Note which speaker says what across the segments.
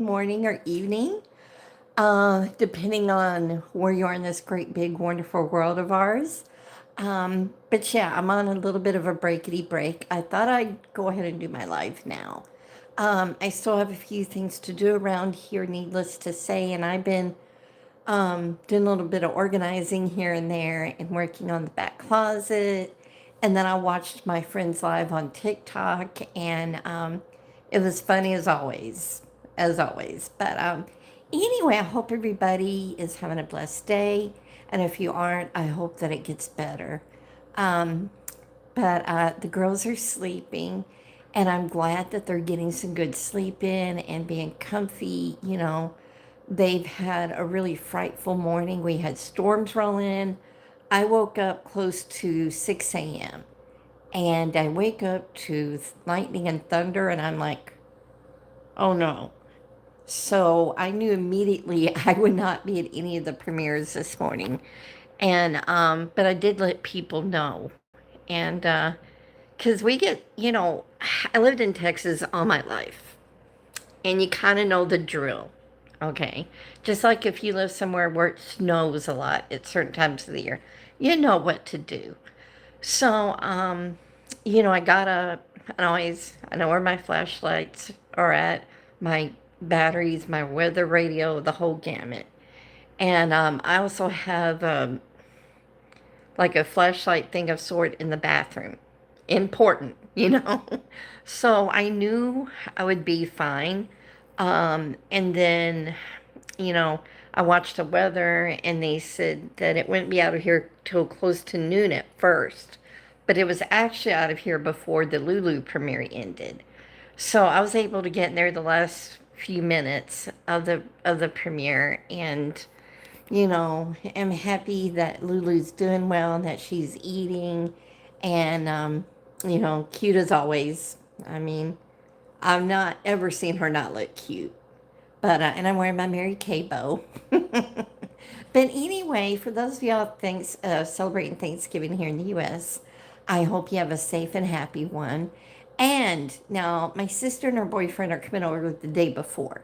Speaker 1: morning, or evening, depending on where you are in this great, big, wonderful world of ours. But yeah, I'm on a little bit of a breakity break. I thought I'd go ahead and do my live now. I still have a few things to do around here, needless to say, and I've been doing a little bit of organizing here and there and working on the back closet. And then I watched my friends live on TikTok, and it was funny as always. But anyway, I hope everybody is having a blessed day. And if you aren't, I hope that it gets better. Um, but the girls are sleeping, and I'm glad that they're getting some good sleep in and being comfy. They've had a really frightful morning. We had storms roll in. I woke up close to 6 a.m. and I wake up to lightning and thunder, and I'm like, oh no. So I knew immediately I would not be at any of the premieres this morning. But I did let people know. Because we I lived in Texas all my life, and you kind of know the drill. Okay. Just like if you live somewhere where it snows a lot at certain times of the year, you know what to do. So, I got up, and I know where my flashlights are at, my batteries, my weather radio, the whole gamut. And I also have like a flashlight thing of sort in the bathroom. Important. So I knew I would be fine. And then, you know, I watched the weather, and they said that it wouldn't be out of here till close to noon at first. But it was actually out of here before the Lulu premiere ended. So I was able to get in there the last few minutes of the premiere, and am happy that Lulu's doing well and that she's eating, and cute as always. I mean, I've not ever seen her not look cute. And I'm wearing my Mary Kay bow. But anyway, for those of y'all celebrating Thanksgiving here in the U.S., I hope you have a safe and happy one. And now my sister and her boyfriend are coming over the day before.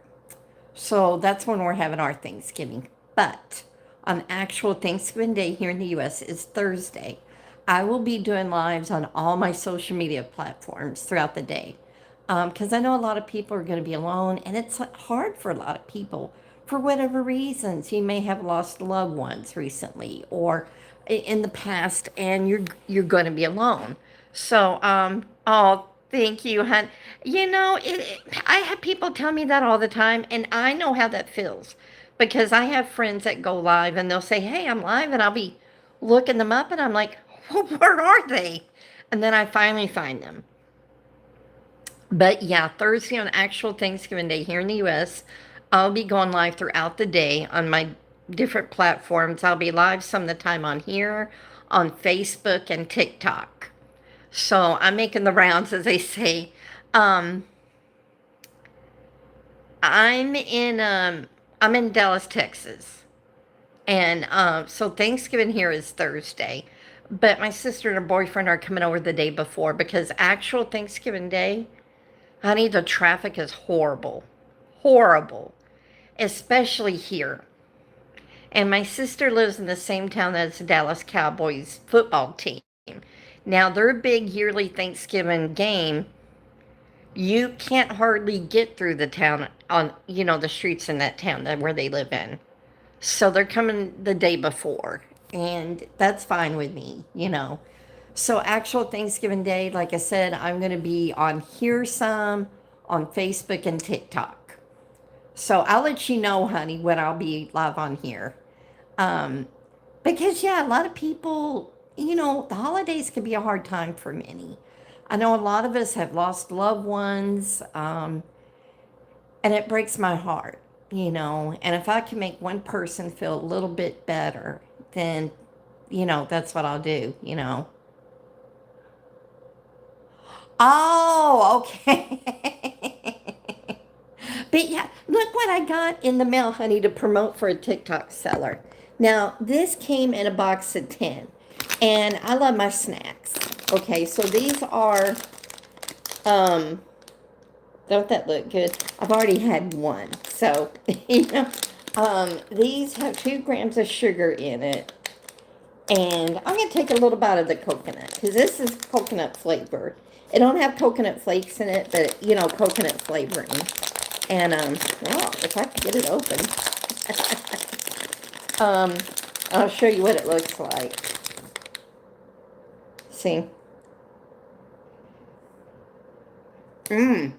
Speaker 1: So that's when we're having our Thanksgiving. But on actual Thanksgiving Day here in the US is Thursday. I will be doing lives on all my social media platforms throughout the day. Because I know a lot of people are going to be alone, and it's hard for a lot of people for whatever reasons. You may have lost loved ones recently or in the past, and you're going to be alone. Oh, thank you, hon. I have people tell me that all the time, and I know how that feels because I have friends that go live and they'll say, "Hey, I'm live," and I'll be looking them up, and I'm like, well, "Where are they?" And then I finally find them. But yeah, Thursday on actual Thanksgiving Day here in the US, I'll be going live throughout the day on my different platforms. I'll be live some of the time on here, on Facebook, and TikTok. So I'm making the rounds, as they say. Um, I'm in Dallas, Texas, and so Thanksgiving here is Thursday, but my sister and her boyfriend are coming over the day before because actual Thanksgiving Day, honey, the traffic is horrible, horrible, especially here. And my sister lives in the same town as the Dallas Cowboys football team. Now, their big yearly Thanksgiving game, you can't hardly get through the town on, the streets in that town where they live in. So they're coming the day before, and that's fine with me. So, actual Thanksgiving Day, like I said, I'm going to be on here some, on Facebook and TikTok. So, I'll let you know, honey, when I'll be live on here. Um, because, yeah, a lot of people, the holidays can be a hard time for many. I know a lot of us have lost loved ones, and it breaks my heart. And if I can make one person feel a little bit better, then, that's what I'll do. Oh, okay. But yeah, look what I got in the mail, honey, to promote for a TikTok seller. Now, this came in a box of 10, and I love my snacks. Okay, so these are um, Don't that look good? I've already had one. So, you know, these have 2 grams of sugar in it. And I'm going to take a little bite of the coconut because this is coconut flavored. It don't have coconut flakes in it, but, you know, coconut flavoring. And, well, if I could get it open, um, I'll show you what it looks like. See? Mmm.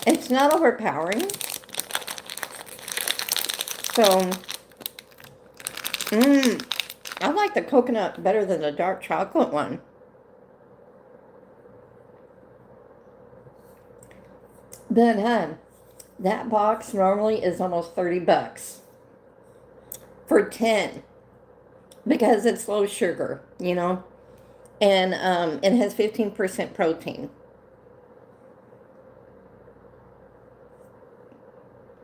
Speaker 1: It's not overpowering. So, I like the coconut better than the dark chocolate one. But, that box normally is almost 30 bucks for 10 because it's low sugar, you know, and it has 15% protein.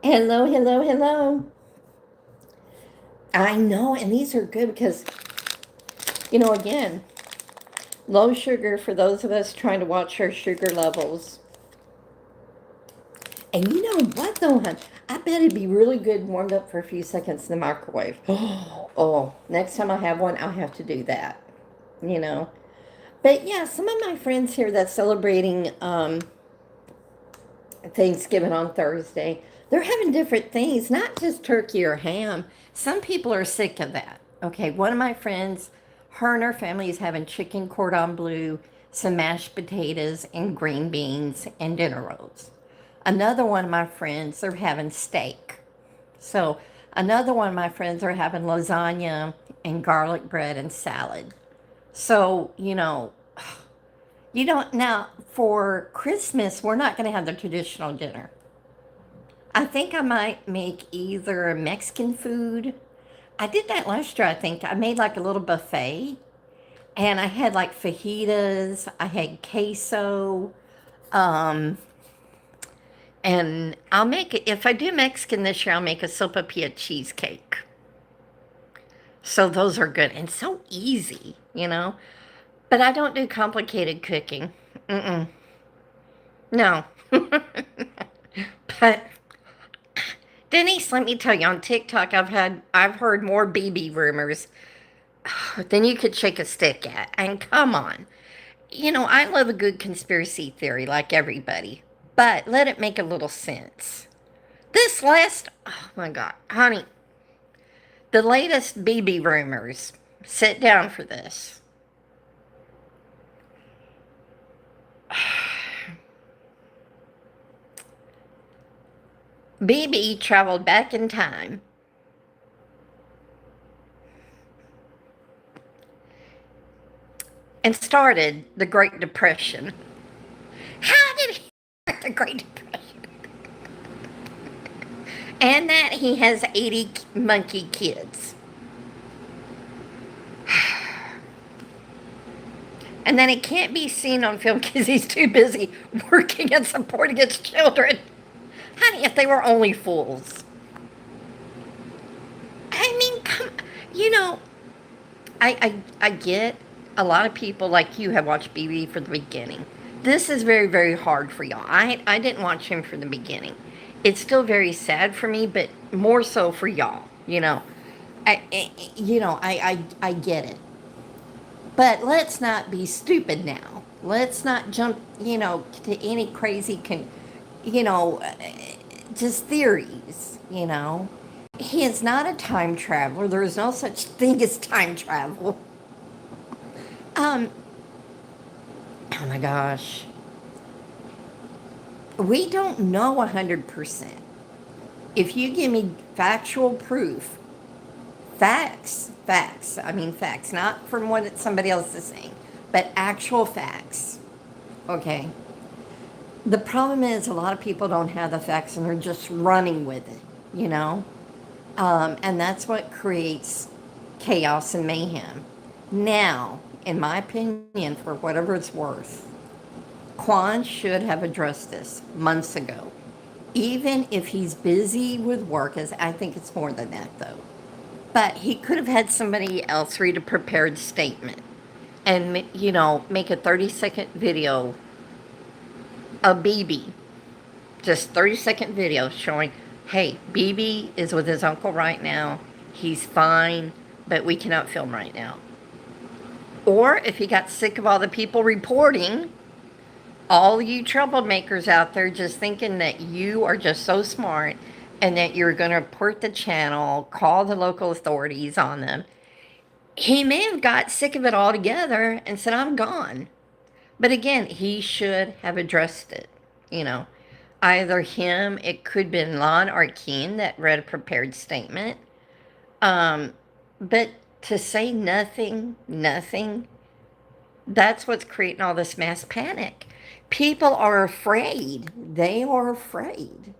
Speaker 1: Hello, hello, hello. I know, and these are good because, you know, again, low sugar for those of us trying to watch our sugar levels. And you know what, though, hon? I bet it'd be really good warmed up for a few seconds in the microwave. Oh, next time I have one, I'll have to do that, you know. But yeah, some of my friends here that's celebrating Thanksgiving on Thursday, they're having different things, not just turkey or ham. Some people are sick of that. Okay, one of my friends, her and her family is having chicken cordon bleu, some mashed potatoes, and green beans and dinner rolls. Another one of my friends, they're having steak. So another one of my friends are having lasagna and garlic bread and salad. So, you don't, now for Christmas, we're not going to have the traditional dinner. I think I might make either Mexican food. I did that last year, I think. I made like a little buffet and I had like fajitas, I had queso, um, and I'll make it, if I do Mexican this year, I'll make a sopapilla cheesecake. So those are good and so easy, you know? But I don't do complicated cooking. Mm-mm. No. But Denise, let me tell you, on TikTok, I've heard more BB rumors than you could shake a stick at. And come on, I love a good conspiracy theory like everybody, but let it make a little sense. Oh my God, honey, the latest BB rumors. Sit down for this. BB traveled back in time and started the Great Depression. How did he start the Great Depression? And that he has 80 monkey kids. And then it can't be seen on film because he's too busy working and supporting his children. Honey, if they were only fools. I mean, you know, I get a lot of people like you have watched BB from the beginning. This is very, very hard for y'all. I didn't watch him from the beginning. It's still very sad for me, but more so for y'all, I get it. But let's not be stupid now. Let's not jump, to any crazy, you know, uh, just theories. He is not a time traveler. There is no such thing as time travel. Um, oh my gosh. We don't know 100%. If you give me factual proof, facts, I mean facts, not from what somebody else is saying, but actual facts, okay? The problem is a lot of people don't have the facts and they're just running with it. And that's what creates chaos and mayhem. Now, in my opinion, for whatever it's worth, Quan should have addressed this months ago. Even if he's busy with work, as I think it's more than that though. But he could have had somebody else read a prepared statement. and, you know, make a 30-second video, a BB, just 30-second video showing, hey, BB is with his uncle right now. He's fine, but we cannot film right now. Or if he got sick of all the people reporting, all you troublemakers out there just thinking that you are just so smart and that you're going to report the channel, call the local authorities on them. He may have got sick of it altogether and said, I'm gone. But again, he should have addressed it. You know, either him, it could have been Lon or Keen that read a prepared statement. But to say nothing, that's what's creating all this mass panic. People are afraid. They are afraid.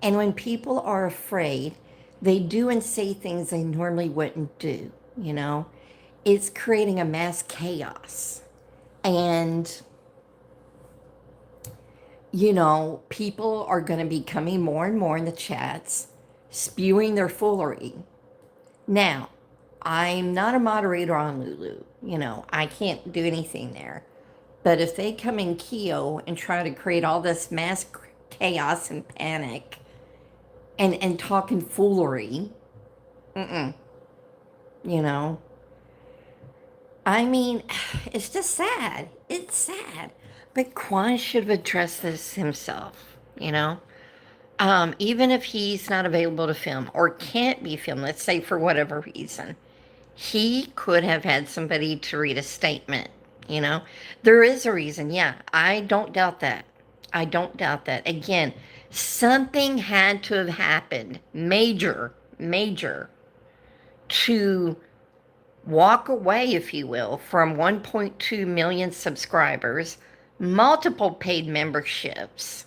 Speaker 1: And when people are afraid, they do and say things they normally wouldn't do, you know? It's creating a mass chaos. And, you know, people are going to be coming more and more in the chats, spewing their foolery. Now, I'm not a moderator on Lulu. You know, I can't do anything there. But if they come in Keo and try to create all this mass chaos and panic and talking foolery, you know, I mean, it's just sad. It's sad. But Quan should have addressed this himself, you know? Even if he's not available to film or can't be filmed, let's say for whatever reason, he could have had somebody to read a statement, you know? There is a reason, yeah. I don't doubt that. I don't doubt that. Again, something had to have happened, major, to walk away, if you will, from 1.2 million subscribers, multiple paid memberships.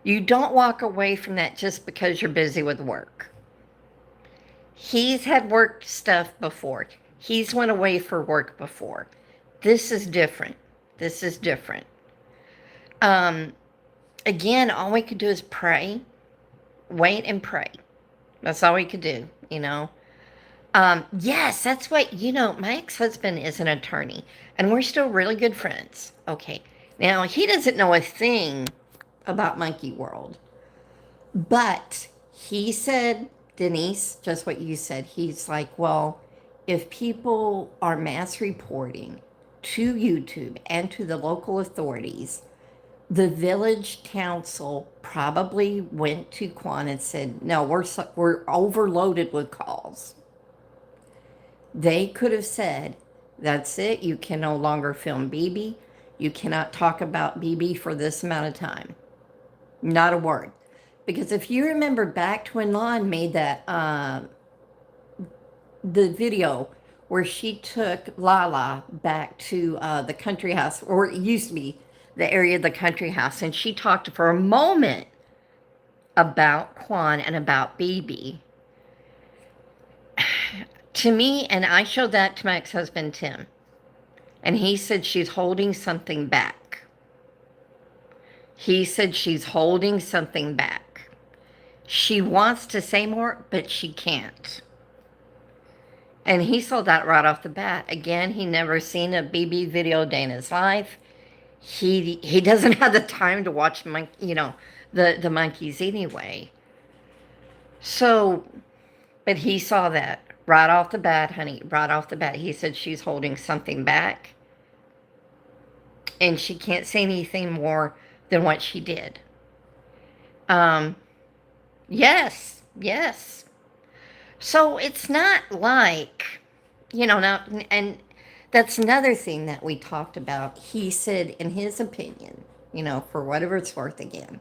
Speaker 1: You don't walk away from that just because you're busy with work. He's had work stuff before. He's went away for work before. This is different. This is different. Again, all we could do is pray, wait and pray. That's all we could do, you know. Yes, that's what, you know, my ex-husband is an attorney, and we're still really good friends. Okay, now he doesn't know a thing about Monkey World, but he said, Denise, just what you said, he's like, well, if people are mass reporting to YouTube and to the local authorities, the village council probably went to Quan and said, no, we're overloaded with calls. They could have said, that's it, you can no longer film BB. You cannot talk about BB for this amount of time. Not a word. Because if you remember back to when Lon made that, the video where she took Lala back to the country house, or it used to be the area of the country house, and she talked for a moment about Quan and about BB. To me, and I showed that to my ex-husband, Tim, and he said she's holding something back. He said she's holding something back. She wants to say more, but she can't. And he saw that right off the bat. Again, he never seen a BB video day in his life. He doesn't have the time to watch, the monkeys anyway. So, but he saw that right off the bat, honey, right off the bat. He said she's holding something back, and she can't say anything more than what she did. Yes. So it's not like, now, and that's another thing that we talked about. He said, in his opinion, for whatever it's worth again,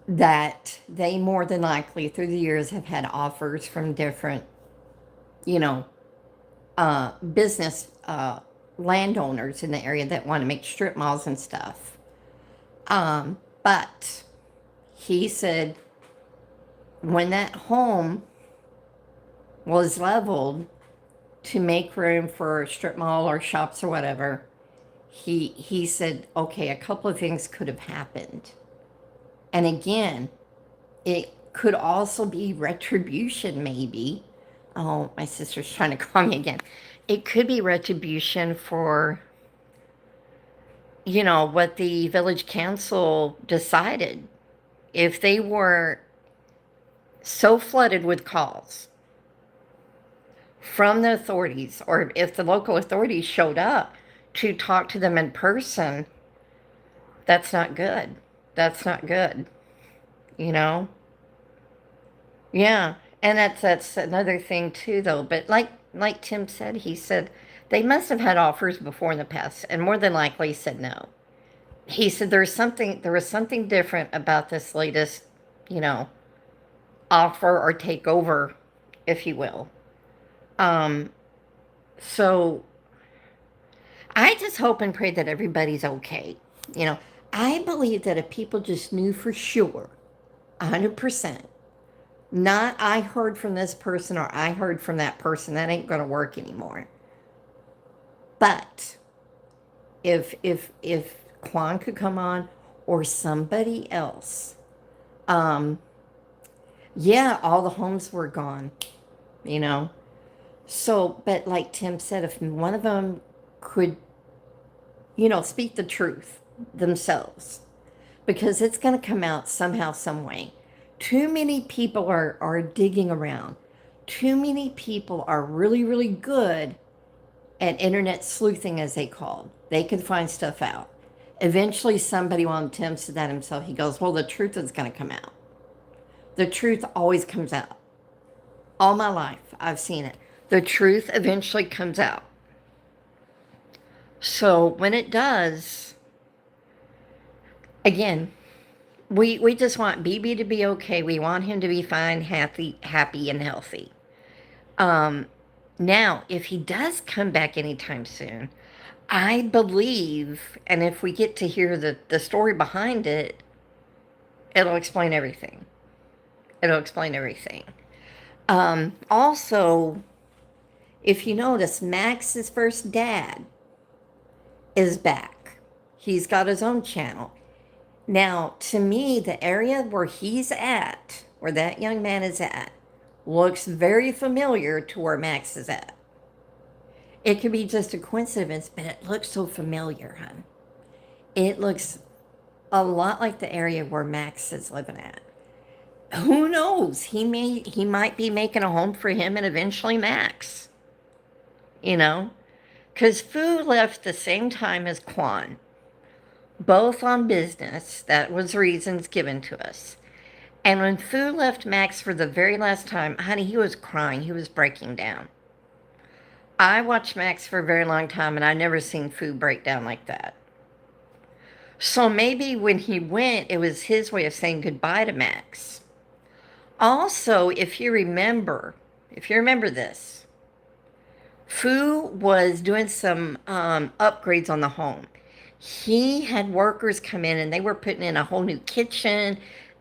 Speaker 1: that they more than likely through the years have had offers from different, business landowners in the area that want to make strip malls and stuff. But he said when that home was leveled to make room for a strip mall or shops or whatever, he said, okay, a couple of things could have happened. And again, it could also be retribution, maybe. Oh, my sister's trying to call me again. it could be retribution for, what the village council decided. If they were so flooded with calls from the authorities, or if the local authorities showed up to talk to them in person, that's not good. That's not good, you know? Yeah. And that's another thing too though. But like Tim said, he said they must have had offers before in the past, and more than likely he said no. He said there was something different about this latest, you know, offer or takeover, if you will. Um, so I just hope and pray that everybody's okay. You know, I believe that if people just knew for sure, 100%, not I heard from this person or I heard from that person, that ain't going to work anymore. But if Quan could come on or somebody else, um, yeah, all the homes were gone, you know. So, but like Tim said, if one of them could, speak the truth themselves, because it's going to come out somehow, some way. Too many people are digging around. Too many people are really, really good at internet sleuthing, as they call. They can find stuff out. Eventually, somebody, on Tim said that himself, he goes, well, the truth is going to come out. The truth always comes out. All my life, I've seen it. The truth eventually comes out. So when it does, again, we just want BB to be okay. We want him to be fine, happy, and healthy. Now, if he does come back anytime soon, I believe, and if we get to hear the story behind it, it'll explain everything. It'll explain everything. Also, if you notice, Max's first dad is back. He's got his own channel. Now, to me, the area where he's at, where that young man is at, looks very familiar to where Max is at. It could be just a coincidence, but it looks so familiar, hon. It looks a lot like the area where Max is living at. Who knows? He might be making a home for him and eventually Max. You know? Because Fu left the same time as Quan. Both on business. That was reasons given to us. And when Fu left Max for the very last time, honey, he was crying. He was breaking down. I watched Max for a very long time, and I never seen Fu break down like that. So maybe when he went, it was his way of saying goodbye to Max. Also, if you remember this, Fu was doing some upgrades on the home. He had workers come in and they were putting in a whole new kitchen.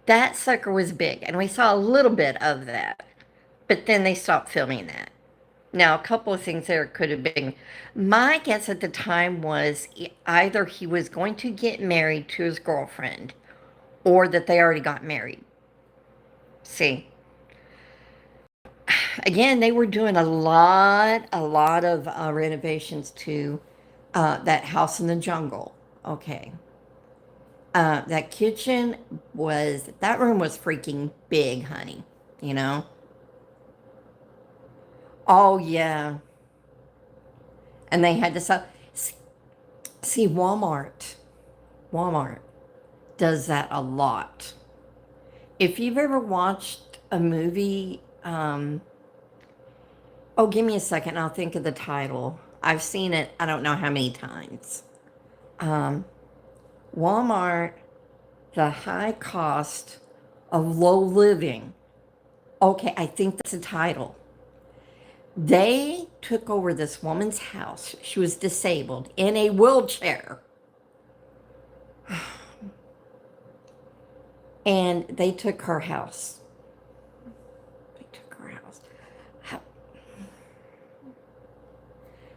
Speaker 1: That sucker was big, and we saw a little bit of that. But then they stopped filming that. Now, a couple of things there could have been. My guess at the time was either he was going to get married to his girlfriend or that they already got married. See? Again, they were doing a lot of renovations to that house in the jungle. Okay. That that room was freaking big, honey. You know? Oh, yeah. And they had to sell. See, Walmart does that a lot. If you've ever watched a movie, oh, give me a second, I'll think of the title. I've seen it, I don't know how many times. Walmart, the high cost of low living. Okay, I think that's the title. They took over this woman's house. She was disabled in a wheelchair. And they took her house.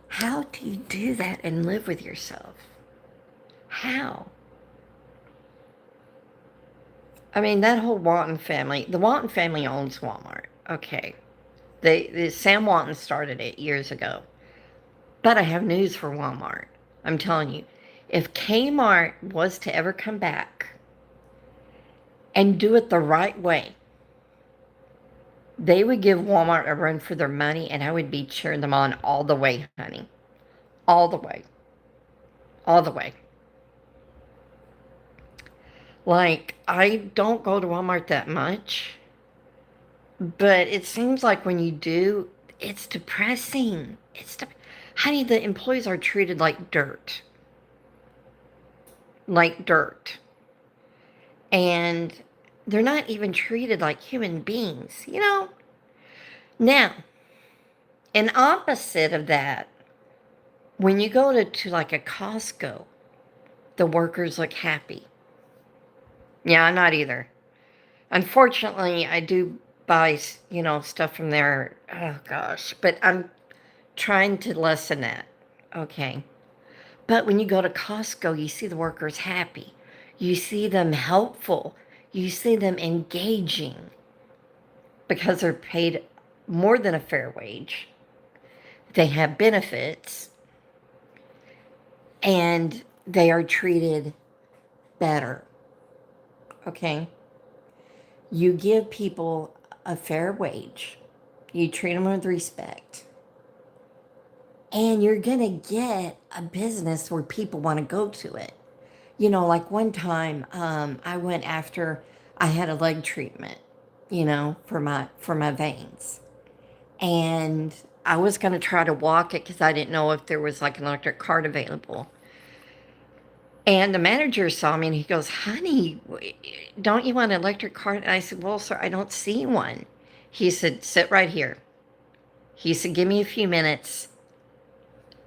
Speaker 1: How do you do that and live with yourself? How? I mean, that whole Walton family, the Walton family owns Walmart. Okay. The Sam Walton started it years ago. But I have news for Walmart. I'm telling you, if Kmart was to ever come back and do it the right way, they would give Walmart a run for their money, and I would be cheering them on all the way, honey. All the way. All the way. Like, I don't go to Walmart that much, but it seems like when you do, it's depressing. Honey, the employees are treated like dirt. Like dirt. And they're not even treated like human beings, you know? Now, an opposite of that, when you go to like a Costco, the workers look happy. Yeah, I'm not either. Unfortunately, I do buy, stuff from there. Oh gosh, but I'm trying to lessen that. Okay. But when you go to Costco, you see the workers happy. You see them helpful. You see them engaging because they're paid more than a fair wage. They have benefits and they are treated better. Okay? You give people a fair wage. You treat them with respect. And you're going to get a business where people want to go to it. Like one time, I went after I had a leg treatment, for my veins. And I was going to try to walk it because I didn't know if there was like an electric cart available. And the manager saw me and he goes, "Honey, don't you want an electric cart?" And I said, "Well, sir, I don't see one." He said, "Sit right here." He said, "Give me a few minutes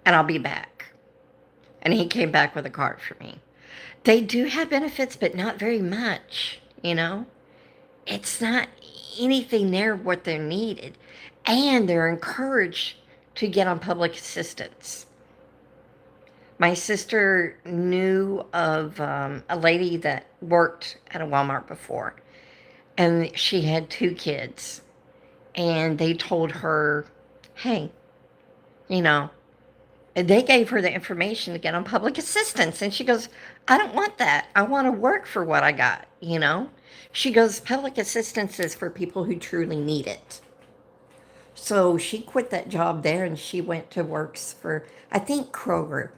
Speaker 1: and I'll be back." And he came back with a cart for me. They do have benefits, but not very much, It's not anything near what they're needed. And they're encouraged to get on public assistance. My sister knew of a lady that worked at a Walmart before, and she had 2 kids. And they told her, hey, you know, they gave her the information to get on public assistance. And she goes, "I don't want that. I want to work for what I got. She goes, "Public assistance is for people who truly need it." So she quit that job there and she went to works for, I think, Kroger.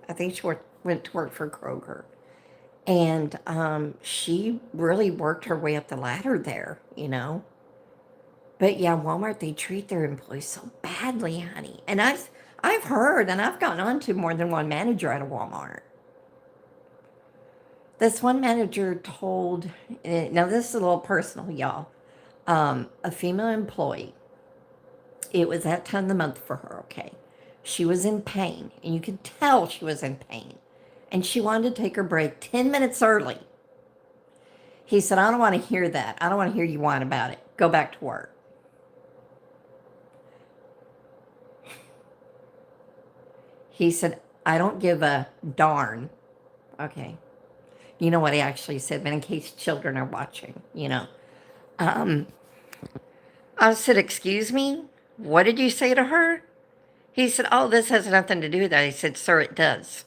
Speaker 1: I think she went to work for Kroger. And she really worked her way up the ladder there. But yeah, Walmart, they treat their employees so badly, honey. And I've heard, and I've gotten on to more than one manager at a Walmart. This one manager told, now this is a little personal, y'all. A female employee, it was that time of the month for her, okay? She was in pain, and you could tell she was in pain. And she wanted to take her break 10 minutes early. He said, "I don't want to hear that. I don't want to hear you whine about it. Go back to work." He said, "I don't give a darn." Okay. You know what he actually said, but in case children are watching. Um, I said, "Excuse me? What did you say to her?" He said, "Oh, this has nothing to do with that." I said, "Sir, it does."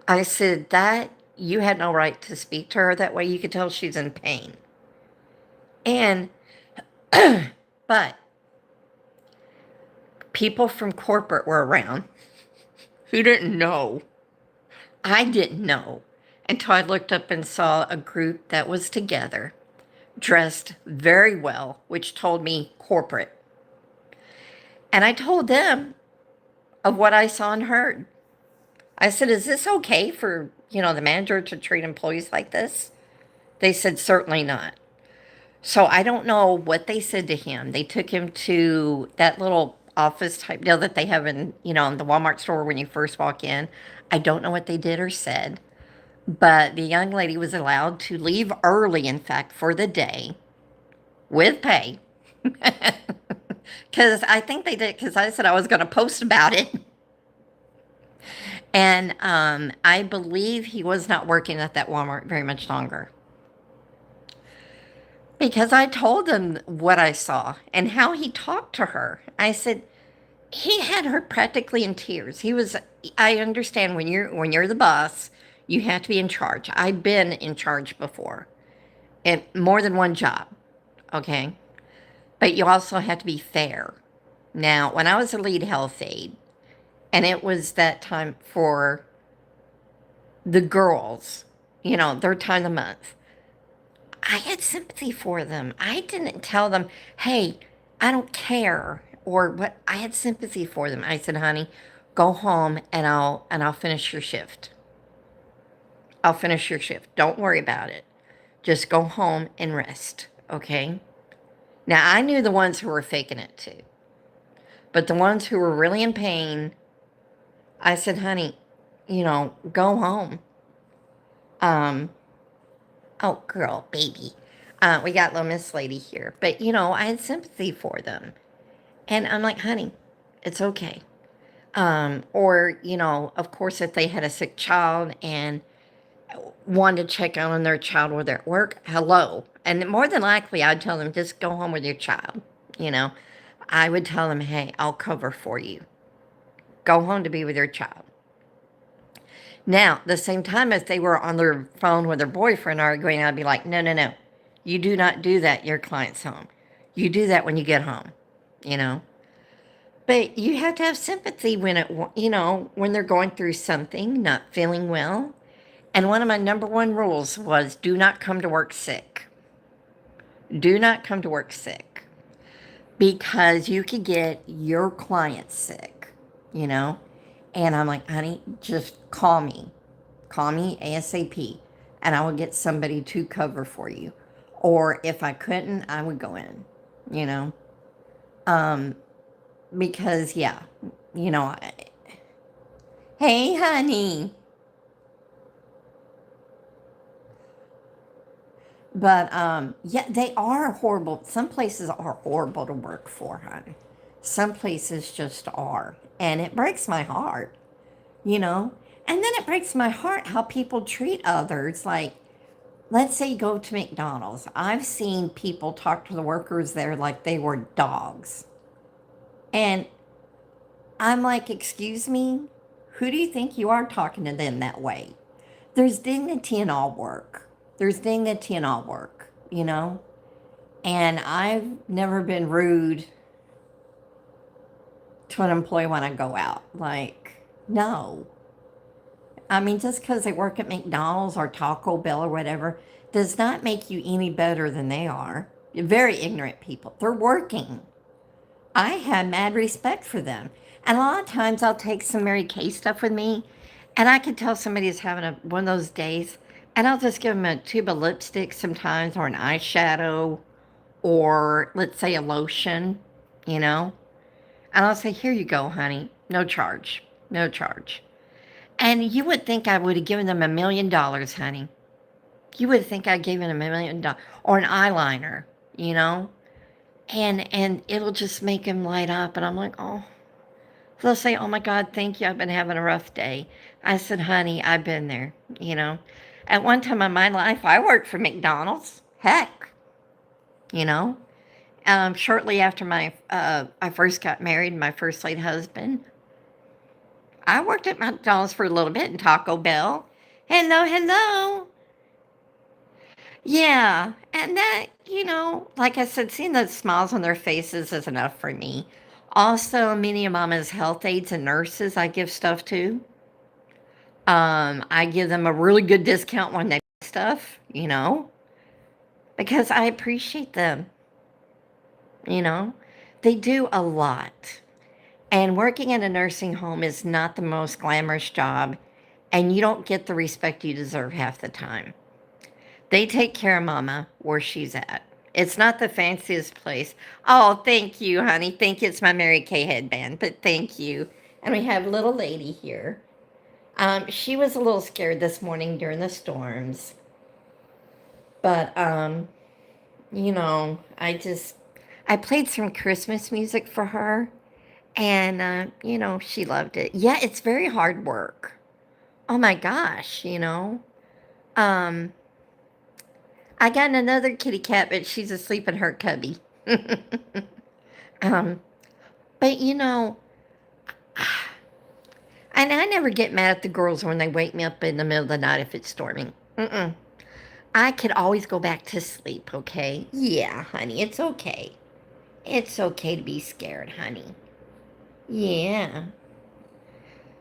Speaker 1: I said, "That, you had no right to speak to her that way. You could tell she's in pain." And, but people from corporate were around who didn't know. I didn't know until I looked up and saw a group that was together, dressed very well, which told me corporate. And I told them of what I saw and heard. I said, "Is this okay for, the manager to treat employees like this?" They said, "Certainly not." So I don't know what they said to him. They took him to that little office type deal that they have in the Walmart store when you first walk in. I don't know what they did or said, but the young lady was allowed to leave early, in fact, for the day with pay. Because I think they did, because I said I was going to post about it. And I believe he was not working at that Walmart very much longer. Because I told him what I saw and how he talked to her. I said, he had her practically in tears. He was, I understand when you're the boss, you have to be in charge. I've been in charge before, and more than one job, okay? But you also have to be fair. Now, when I was a lead health aide, and it was that time for the girls, their time of the month, I had sympathy for them. I didn't tell them, hey, I don't care or what. I had sympathy for them. I said, honey, go home and I'll finish your shift. I'll finish your shift. Don't worry about it. Just go home and rest, okay? Now I knew the ones who were faking it too. But the ones who were really in pain, I said, honey, go home. Um, oh, girl, baby. We got little Miss Lady here. But, I had sympathy for them. And I'm like, honey, it's okay. Or, of course, if they had a sick child and wanted to check on their child while they're at work, hello. And more than likely, I'd tell them, just go home with your child. You know, I would tell them, hey, I'll cover for you. Go home to be with your child. Now, the same time, if they were on their phone with their boyfriend arguing, I'd be like, no, no, no. You do not do that at your client's home. You do that when you get home, you know. But you have to have sympathy when they're going through something, not feeling well. And one of my number one rules was do not come to work sick. Do not come to work sick because you could get your client sick, you know? And I'm like, honey, just call me. Call me ASAP and I will get somebody to cover for you. Or if I couldn't, I would go in, you know? Um, because, yeah, you know, I, hey, honey. But yeah, they are horrible. Some places are horrible to work for, hon. Some places just are. And it breaks my heart, you know? And then it breaks my heart how people treat others. Like, let's say you go to McDonald's. I've seen people talk to the workers there like they were dogs. And I'm like, excuse me? Who do you think you are talking to them that way? There's dignity in all work. There's dignity in all work, you know? And I've never been rude to an employee when I go out. Like, no. I mean, just because they work at McDonald's or Taco Bell or whatever does not make you any better than they are. Very ignorant people. They're working. I have mad respect for them. And a lot of times I'll take some Mary Kay stuff with me and I can tell somebody's having one of those days and I'll just give them a tube of lipstick sometimes or an eyeshadow or let's say a lotion, you know? And I'll say, here you go, honey. No charge. No charge. And you would think I would have given them $1 million, honey. You would think I gave them $1 million or an eyeliner, you know? And it'll just make them light up. And I'm like, oh. They'll say, oh my God, thank you. I've been having a rough day. I said, honey, I've been there, you know? At one time in my life, I worked for McDonald's. Heck, you know? Shortly after I first got married, my first late husband, I worked at McDonald's for a little bit and Taco Bell. Hello, hello. Yeah, and that, like I said, seeing those smiles on their faces is enough for me. Also, many of Mama's health aides and nurses I give stuff to. I give them a really good discount when they buy stuff, because I appreciate them, you know. They do a lot. And working in a nursing home is not the most glamorous job, and you don't get the respect you deserve half the time. They take care of Mama where she's at. It's not the fanciest place. Oh, thank you, honey. Thank you. It's my Mary Kay headband, but thank you. And we have little lady here. She was a little scared this morning during the storms. But, I played some Christmas music for her. And, she loved it. Yeah, it's very hard work. Oh my gosh, Um, I got another kitty cat, but she's asleep in her cubby. um, but And I never get mad at the girls when they wake me up in the middle of the night if it's storming. Mm-mm. I could always go back to sleep, okay? Yeah, honey, it's okay. It's okay to be scared, honey. Yeah.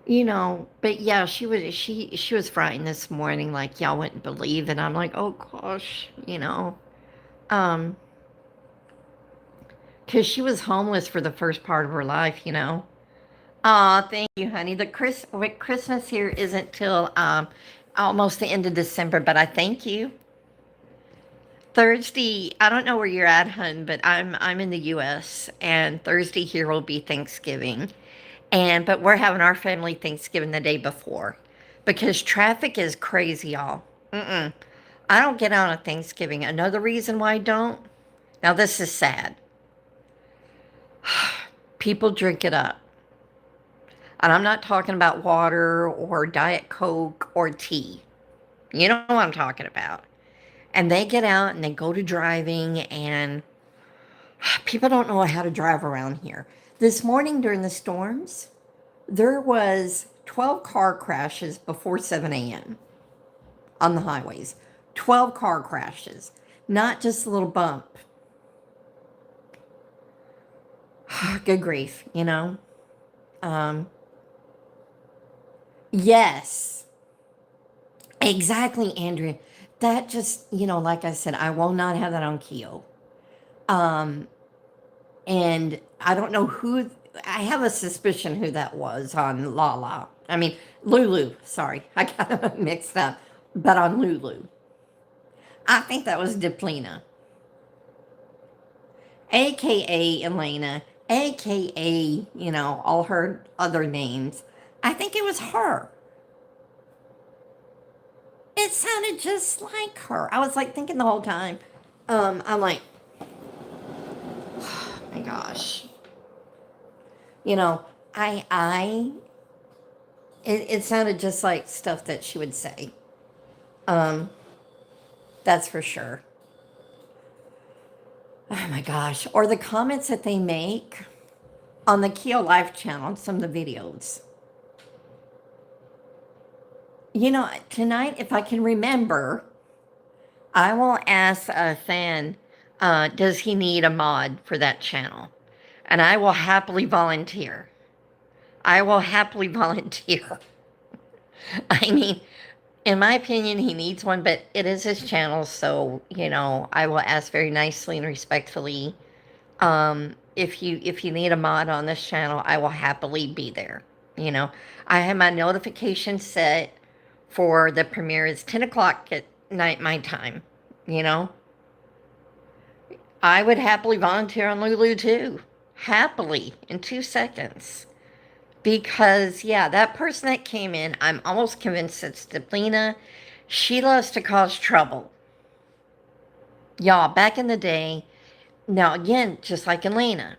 Speaker 1: But yeah, she was frightened this morning like y'all wouldn't believe, and I'm like, "Oh gosh. Um, 'Cause she was homeless for the first part of her life. Aw, thank you, honey. Christmas here isn't till almost the end of December, but I thank you. Thursday, I don't know where you're at, hun, but I'm in the US, and Thursday here will be Thanksgiving. But we're having our family Thanksgiving the day before because traffic is crazy, y'all. Mm-mm. I don't get out on Thanksgiving. Another reason why I don't. Now this is sad. People drink it up. And I'm not talking about water or Diet Coke or tea. You know what I'm talking about. And they get out and they go to driving, and people don't know how to drive around here. This morning during the storms, there was 12 car crashes before 7 a.m. on the highways. 12 car crashes, not just a little bump. Good grief. Um, yes, exactly, Andrea. That just, like I said, I will not have that on Keo. Um, and I don't know who, I have a suspicion who that was on Lala. I mean, Lulu, sorry, I got them mixed up, but on Lulu. I think that was Deplina, aka Elena, aka, all her other names. I think it was her. It sounded just like her. I was like thinking the whole time. I'm like, oh my gosh. You know, I it sounded just like stuff that she would say. Um, that's for sure. Oh my gosh. Or the comments that they make on the Keo Life channel on some of the videos. Tonight, if I can remember, I will ask a fan, does he need a mod for that channel? And I will happily volunteer. I will happily volunteer. I mean, in my opinion, he needs one, but it is his channel, so, I will ask very nicely and respectfully. If you need a mod on this channel, I will happily be there. You know, I have my notification set for the premiere. It's 10 o'clock at night my time. You know, I would happily volunteer on Lulu too. Happily in 2 seconds. Because, yeah, that person that came in, I'm almost convinced it's Deplina. She loves to cause trouble. Y'all, back in the day, now again, just like Elena,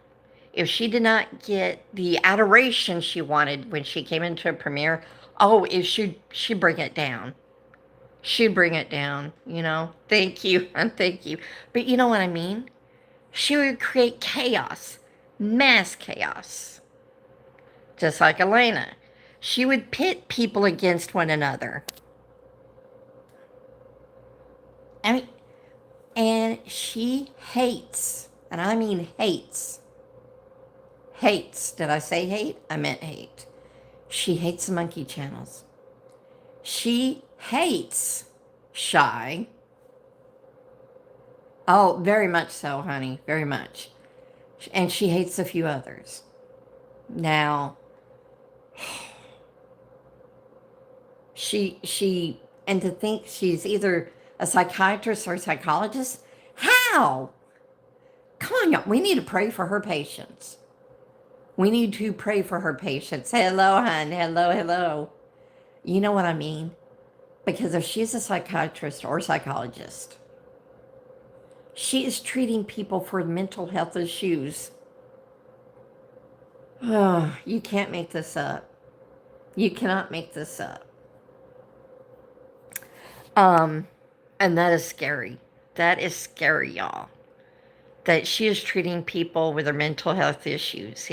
Speaker 1: if she did not get the adoration she wanted when she came into a premiere, oh, if she'd bring it down. She'd bring it down. Thank you, and thank you. But you know what I mean? She would create chaos, mass chaos. Just like Elena. She would pit people against one another. I mean, and she hates, and I mean hates. Did I say hate? I meant hate. She hates the monkey channels. She hates Shy. Oh, very much so, honey. Very much. And she hates a few others. Now, and to think she's either a psychiatrist or a psychologist, how? Come on, y'all. We need to pray for her patience. We need to pray for her patience. Hello, hon. Hello, hello. You know what I mean? Because if she's a psychiatrist or psychologist, she is treating people for mental health issues. Oh, you can't make this up. You cannot make this up. And that is scary. That is scary, y'all. That she is treating people with their mental health issues.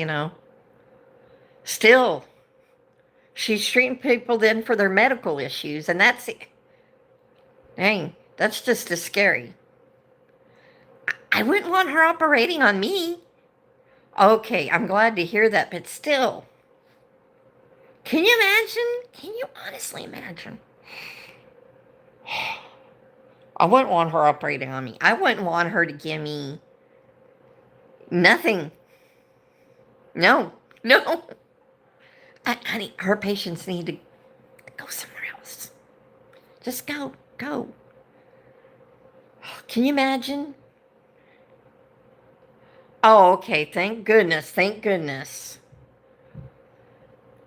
Speaker 1: Still, She's treating people then for their medical issues, and dang, that's just as scary. I wouldn't want her operating on me. Okay, I'm glad to hear that, but still, can you imagine? Can you honestly imagine? I wouldn't want her operating on me. I wouldn't want her to give me nothing. No, no. Honey, her patients need to go somewhere else. Just go, go. Can you imagine? Oh, okay. Thank goodness. Thank goodness.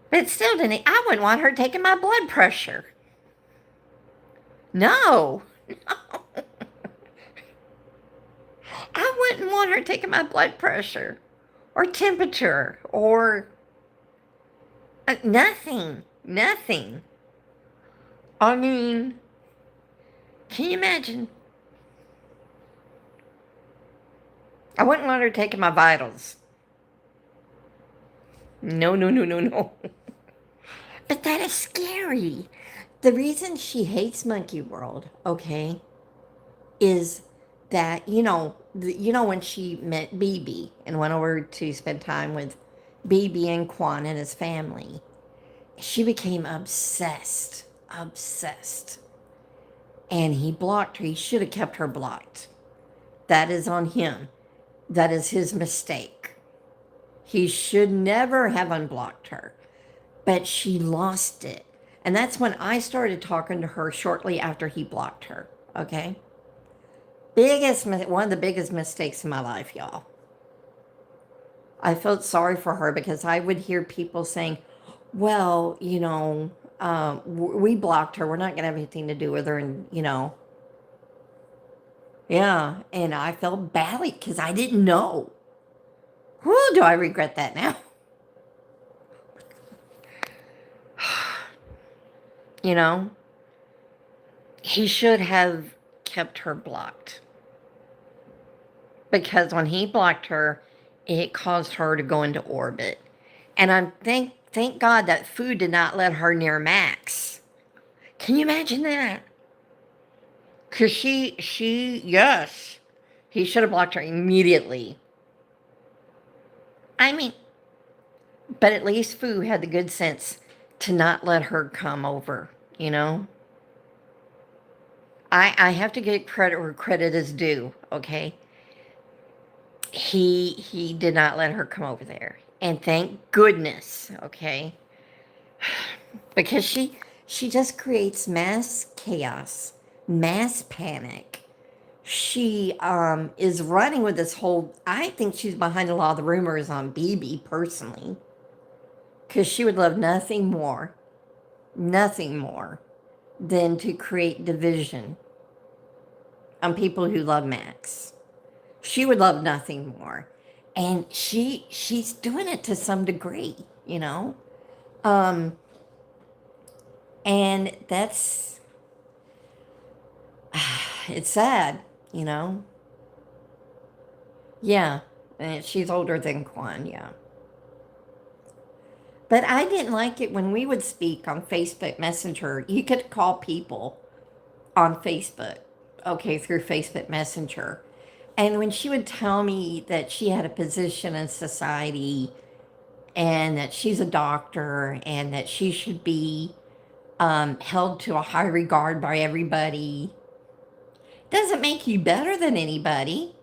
Speaker 1: But still, Denise, I wouldn't want her taking my blood pressure. No. I wouldn't want her taking my blood pressure or temperature or nothing. Nothing. I mean, can you imagine? I wouldn't want her taking my vitals. No, no, no, no, no. But that is scary. The reason she hates Monkey World, okay, is that, when she met BB and went over to spend time with BB and Quan and his family, she became obsessed. Obsessed. And he blocked her. He should have kept her blocked. That is on him. That is his mistake. He should never have unblocked her. But she lost it. And that's when I started talking to her shortly after he blocked her. Okay? One of the biggest mistakes in my life, y'all. I felt sorry for her because I would hear people saying, well, we blocked her. We're not going to have anything to do with her. And, yeah. And I felt badly because I didn't know. Whew, do I regret that now? He should have kept her blocked. Because when he blocked her, it caused her to go into orbit. And thank God that food did not let her near Max. Can you imagine that? Because yes, he should have blocked her immediately. I mean, but at least Fu had the good sense to not let her come over, I have to get credit where credit is due, okay? He did not let her come over there. And thank goodness, okay? Because she just creates mass chaos, mass panic. She is running with this whole, I think she's behind a lot of the rumors on BB personally. Because she would love nothing more than to create division on people who love Max. She would love nothing more. And she's doing it to some degree, and that's, it's sad, Yeah, and she's older than Quan, yeah. But I didn't like it when we would speak on Facebook Messenger. You could call people on Facebook, okay, through Facebook Messenger. And when she would tell me that she had a position in society and that she's a doctor and that she should be held to a high regard by everybody, doesn't make you better than anybody,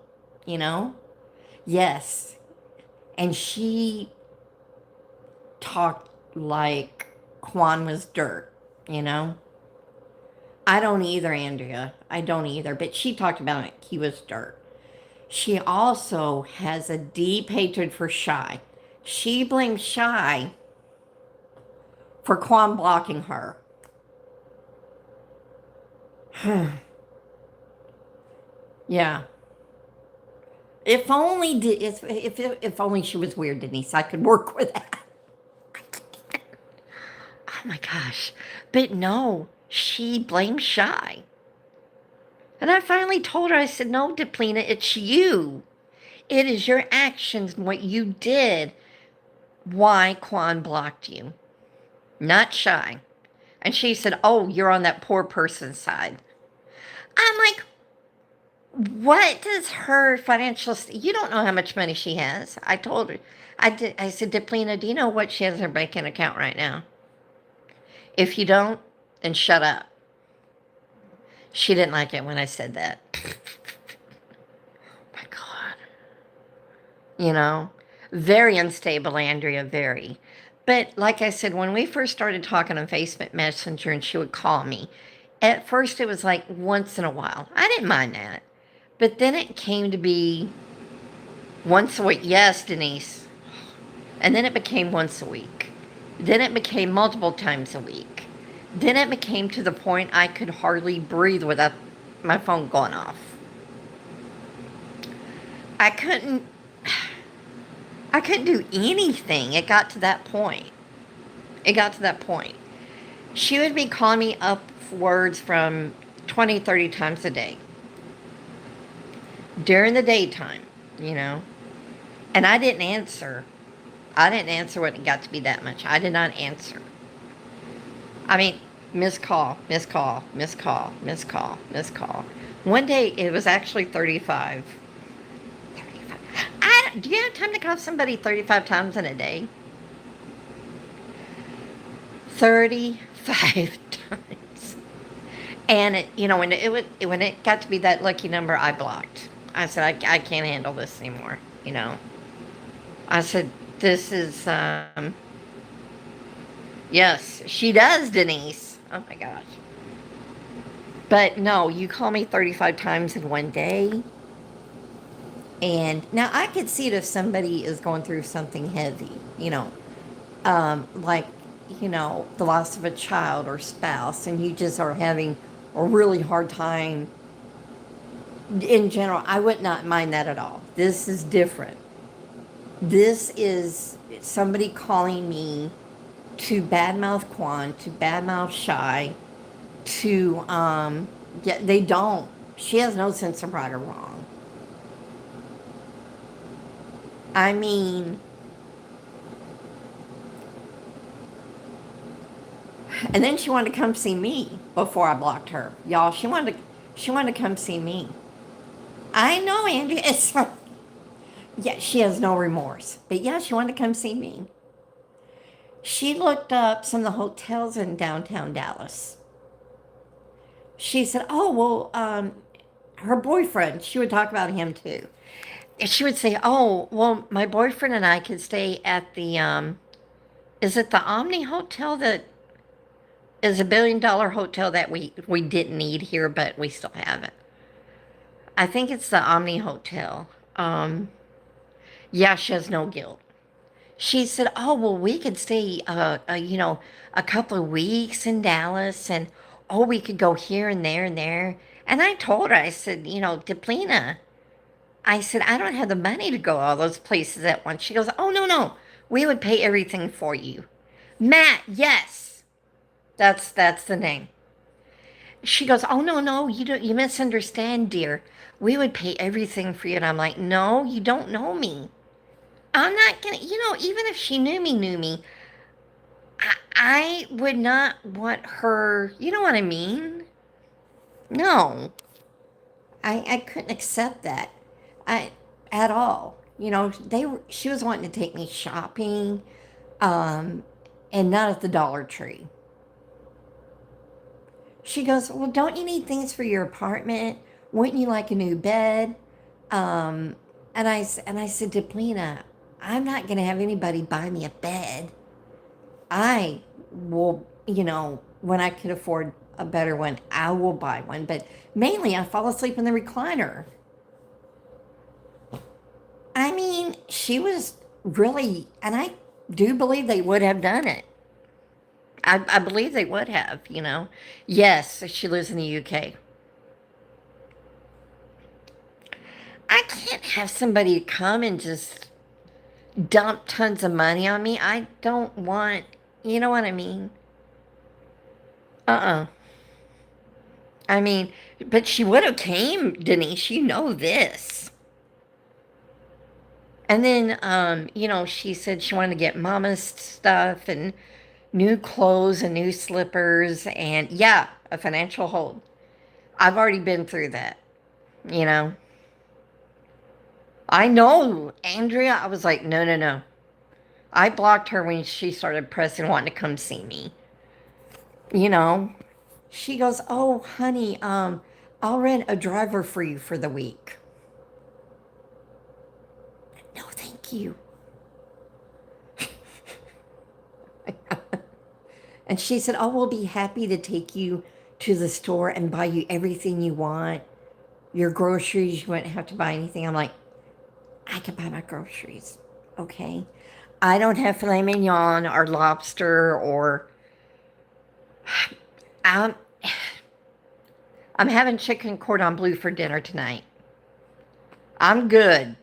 Speaker 1: Yes. And she talked like Quan was dirt, I don't either, Andrea. I don't either. But she talked about it. He was dirt. She also has a deep hatred for Shy. She blames Shy for Quan blocking her. Yeah. If only she was weird, Denise, I could work with that. Oh my gosh. But no, she blames Shy. And I finally told her, I said, no, Deplina, it's you. It is your actions and what you did why Quan blocked you. not shy. And she said, "Oh, you're on that poor person's side." I'm like, what does her you don't know how much money she has. I told her, I said, Deplina, do you know what she has in her banking account right now? If you don't, then shut up. She didn't like it when I said that. My God. You know, very unstable, Andrea, very. But like I said, when we first started talking on Facebook Messenger and she would call me, at first it was like once in a while. I didn't mind that. But then it came to be once a week. Yes, Denise. And then it became once a week. Then it became multiple times a week. Then it became to the point I could hardly breathe without my phone going off. I couldn't I couldn't do anything. It got to that point. It got to that point. She would be calling me upwards from 20, 30 times a day. During the daytime, you know. And I didn't answer. I didn't answer when it got to be that much. I did not answer. I mean, missed call, missed call, missed call, missed call, missed call. One day it was actually 35. 35. Do you have time to call somebody 35 times in a day? 35 times. And when it got to be that lucky number, I blocked. I said, I can't handle this anymore, you know. I said, this is, yes, she does, Denise. Oh my gosh. But no, you call me 35 times in one day. And now I could see it if somebody is going through something heavy, like, the loss of a child or spouse, and you just are having a really hard time. In general, I would not mind that at all. This is different. This is somebody calling me to badmouth Quan, to badmouth Shy, to, yeah, they don't. She has no sense of right or wrong. I mean, and then she wanted to come see me before I blocked her. Y'all, she wanted to come see me. I know, Andrea. It's yeah, she has no remorse. But yeah, she wanted to come see me. She looked up some of the hotels in downtown Dallas. She said, "Oh, well, her boyfriend," she would talk about him too. And she would say, "Oh, well, my boyfriend and I could stay at the, is it the Omni Hotel that is $1 billion hotel that we didn't need here, but we still have it? I think it's the Omni Hotel." Yeah, she has no guilt. She said, "Oh, well, we could stay, a couple of weeks in Dallas, and oh, we could go here and there and there." And I told her, I said, Deplina, I said, I don't have the money to go all those places at once. She goes, "Oh, no, no, we would pay everything for you." Matt, yes, that's the name. She goes, "Oh, no, no, you misunderstand, dear. We would pay everything for you." And I'm like, "No, you don't know me. I'm not gonna, even if she knew me, I would not want her, you know what I mean? No, I couldn't accept that. I, at all. She was wanting to take me shopping, um, and not at the Dollar Tree. She goes, "Well, don't you need things for your apartment? Wouldn't you like a new bed?" Um, and I said, "Deplina, I'm not going to have anybody buy me a bed. I will, when I can afford a better one, I will buy one. But mainly, I fall asleep in the recliner." I mean, she was really, and I do believe they would have done it. I believe they would have. Yes, she lives in the UK. I can't have somebody come and just dump tons of money on me. I don't want, you know what I mean? Uh-uh. I mean, but she would have came, Denise, you know this. And then, she said she wanted to get mama's stuff, and new clothes and new slippers, and yeah, a financial hold. I've already been through that, you know. I know, Andrea. I was like, no, no, no. I blocked her when she started pressing, wanting to come see me. You know, she goes, "Oh, honey, I'll rent a driver for you for the week." No, thank you. And she said, "Oh, we'll be happy to take you to the store and buy you everything you want. Your groceries, you wouldn't have to buy anything." I'm like, I can buy my groceries, okay? I don't have filet mignon or lobster or I'm I'm having chicken cordon bleu for dinner tonight. I'm good.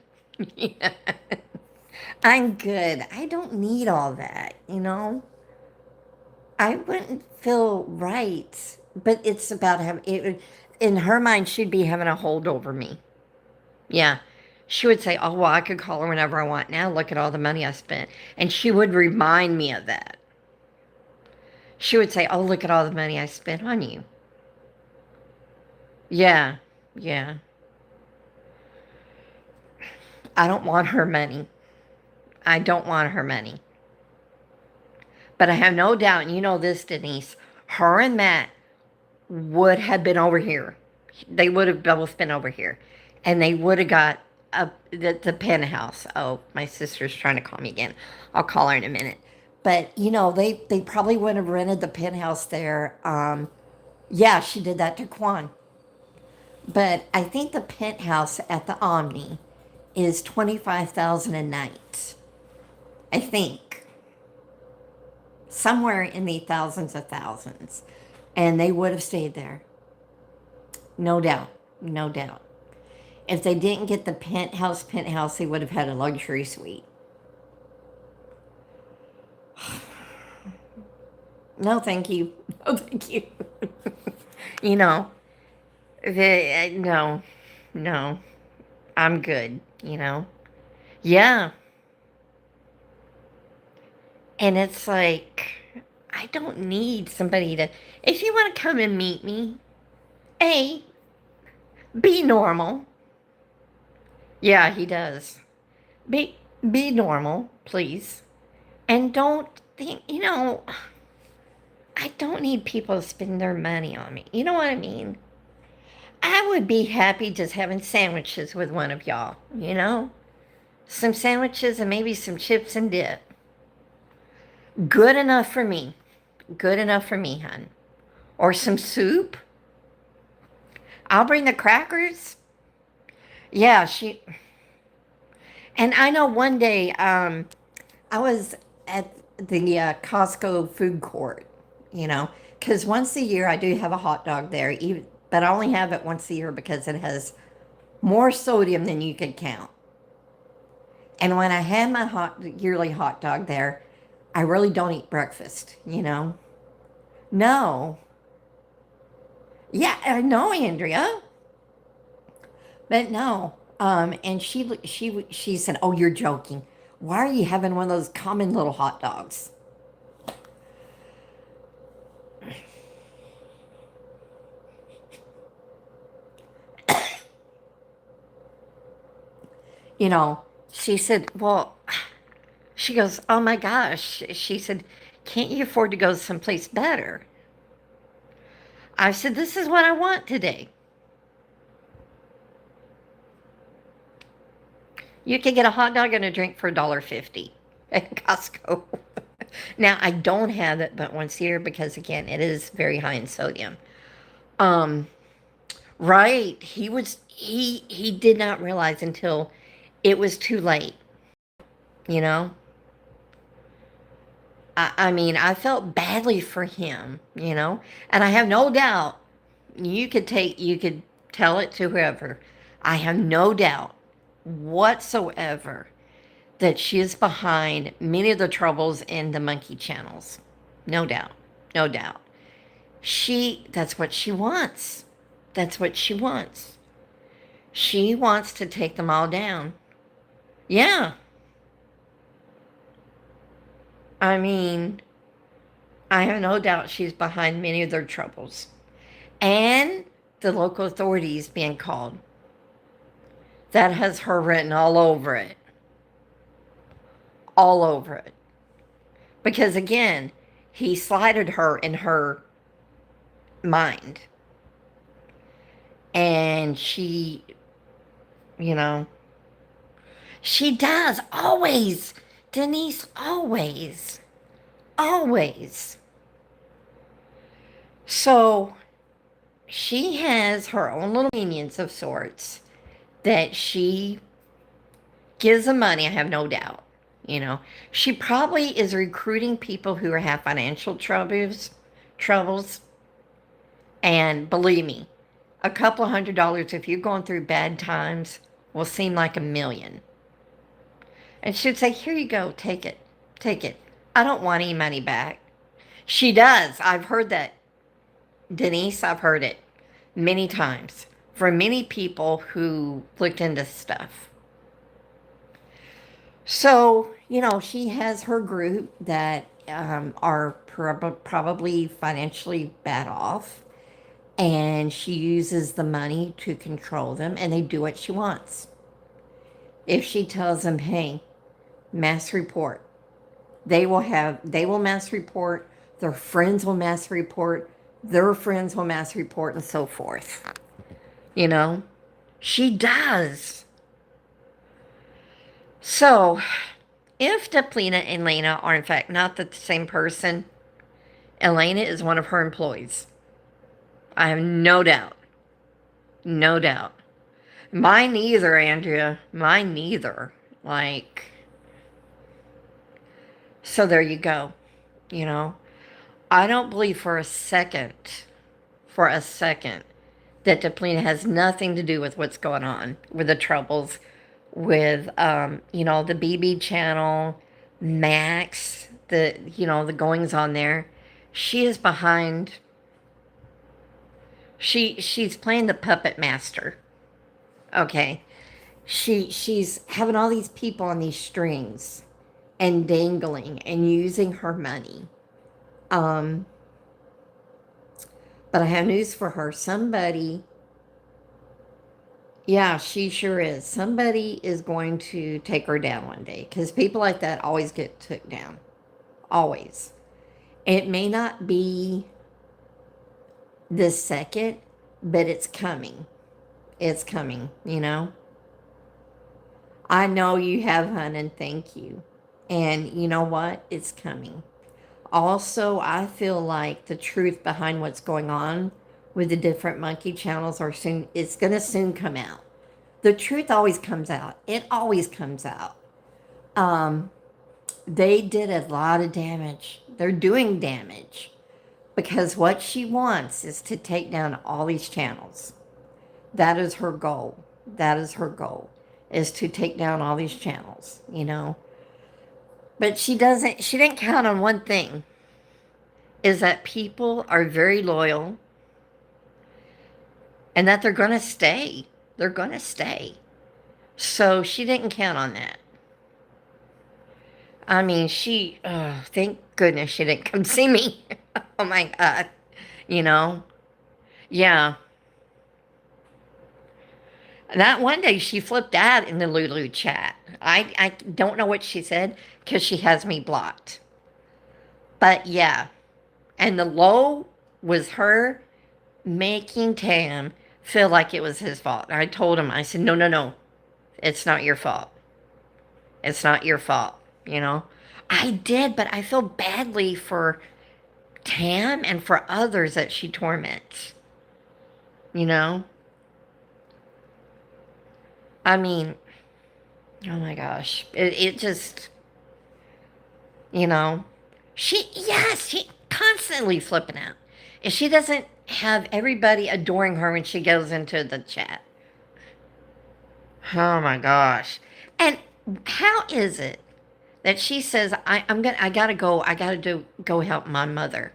Speaker 1: I'm good. I don't need all that, you know? I wouldn't feel right, but it's about having it. In her mind, she'd be having a hold over me. Yeah. She would say, "Oh, well, I could call her whenever I want. Now look at all the money I spent." And she would remind me of that. She would say, "Oh, look at all the money I spent on you." Yeah. Yeah. I don't want her money. I don't want her money. But I have no doubt, and you know this, Denise, her and Matt would have been over here. They would have both been over here. And they would have got the penthouse. Oh, my sister's trying to call me again. I'll call her in a minute. But, you know, they probably would have rented the penthouse there. Yeah, she did that to Quan. But I think the penthouse at the Omni is 25,000 a night. I think. Somewhere in the thousands of thousands. And they would have stayed there. No doubt. No doubt. If they didn't get the penthouse, they would have had a luxury suite. No, thank you. No, thank you. You know, no, no, I'm good, you know? Yeah. And it's like, I don't need somebody to, if you want to come and meet me, A, be normal. Yeah, he does. Be, be normal, please. And don't think, you know, I don't need people to spend their money on me. You know what I mean? I would be happy just having sandwiches with one of y'all, you know? Some sandwiches and maybe some chips and dip. Good enough for me. Good enough for me, hon. Or some soup. I'll bring the crackers. Yeah, she. And I know one day I was at the Costco food court, you know, because once a year I do have a hot dog there, even, but I only have it once a year because it has more sodium than you could count. And when I have my yearly hot dog there, I really don't eat breakfast, you know? No. Yeah, I know, Andrea. But no. And she said, "Oh, you're joking. Why are you having one of those common little hot dogs?" You know, she said, "Well," she goes, "Oh my gosh." She said, "Can't you afford to go someplace better?" I said, "This is what I want today. You can get a hot dog and a drink for $1.50 at Costco." Now, I don't have it but once a year because, again, it is very high in sodium. Um, right. He did not realize until it was too late, you know? I mean, I felt badly for him, you know? And I have no doubt you could tell it to whoever. I have no doubt whatsoever that she is behind many of the troubles in the monkey channels. No doubt. No doubt. That's what she wants. That's what she wants. She wants to take them all down. Yeah. I mean, I have no doubt she's behind many of their troubles. And the local authorities being called. That has her written all over it. All over it. Because again, he slighted her in her mind. And she, you know, she does always. Denise, always. Always. So she has her own little minions of sorts that she gives them money, I have no doubt. You know, she probably is recruiting people who have financial troubles. And believe me, a couple of $100 if you're going through bad times will seem like a million. And she'd say, here you go, take it, take it. I don't want any money back. She does. I've heard that. Denise, I've heard it many times from many people who looked into stuff. So, she has her group that are probably financially bad off, and she uses the money to control them, and they do what she wants. If she tells them, hey, mass report, they will mass report, their friends will mass report, their friends will mass report, and so forth. She does. So, if Deplina and Lena are in fact not the same person, Elena is one of her employees. I have no doubt. No doubt. Mine neither, Andrea. Mine neither. So there you go. I don't believe for a second, that Deplina has nothing to do with what's going on with the troubles with, the BB channel, Max, the goings on there. She is behind. She's playing the puppet master. Okay. She's having all these people on these strings and dangling and using her money. But I have news for her. Yeah, she sure is. Somebody is going to take her down one day because people like that always get took down. Always. It may not be this second, but it's coming. It's coming. I know you have, hun, and thank you. And you know what? It's coming. Also, I feel like the truth behind what's going on with the different monkey channels it's going to soon come out. The truth always comes out. It always comes out. They did a lot of damage. They're doing damage because what she wants is to take down all these channels. That is her goal. That is her goal, is to take down all these channels. But she didn't count on one thing, is that people are very loyal and that they're going to stay. They're going to stay. So she didn't count on that. I mean, thank goodness she didn't come see me. Oh my God. Yeah. That one day she flipped out in the Lulu chat. I don't know what she said because she has me blocked. But yeah. And the low was her making Tam feel like it was his fault. I told him, I said, no. It's not your fault. It's not your fault, I did, but I feel badly for Tam and for others that she torments. I mean, oh my gosh. It just, she constantly flipping out. If she doesn't have everybody adoring her when she goes into the chat. Oh my gosh. And how is it that she says, I gotta go help my mother.